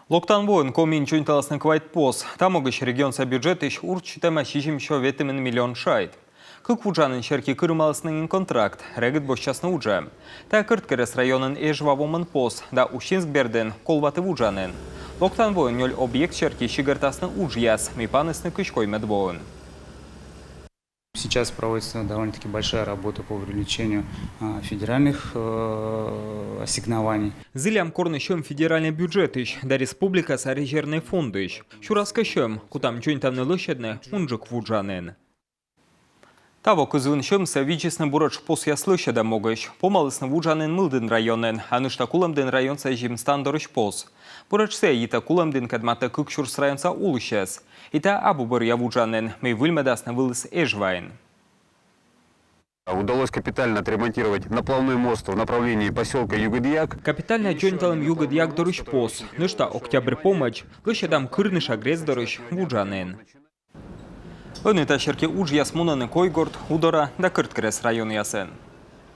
Локтан воин комин чунталасны квайт пос. Тамогыш регионса бюджет иш урчитема шишимшо ветемен миллион шайт. Кык вуджанын шерки кырмаласның контракт, регет бошчасны уджа. Та кырткерес районын эжвавомын пос, да ущинск берден колваты вуджанын. Локтан воин нёль объект шерки щигартасны уджьяс, мипанысны кышкой медвоин. Сейчас проводится довольно-таки большая работа по привлечению федеральных ассигнований. Зылям корнышем федеральный бюджет ищ, да республика са резервный фонд ищ. Шураскашем, кутам чунтамны лышедны, унжик вуджанын. Таво кызвыншем са вичесны бурач пос яслышеда могыш. Помалысны вуджанын мылдын районын, анышта кулымдын район са жимстан дорыш пос. Бурачсе ита кулымдын кадмата кыкшурс районса улышес. Ита абубыр явуджанын, мей выльмедасны вылыс эжвайн. Удалось капитально отремонтировать наплавной мост в направлении поселка Югодьяк. Капитально джонталым Югодьяк дорыш пос. Нышта октябрь помощь, лышедам кырныш агрез дорыш вуджанын. Өны ташерке уж ясмунаны койгорд, удора да кырткрес район ясен.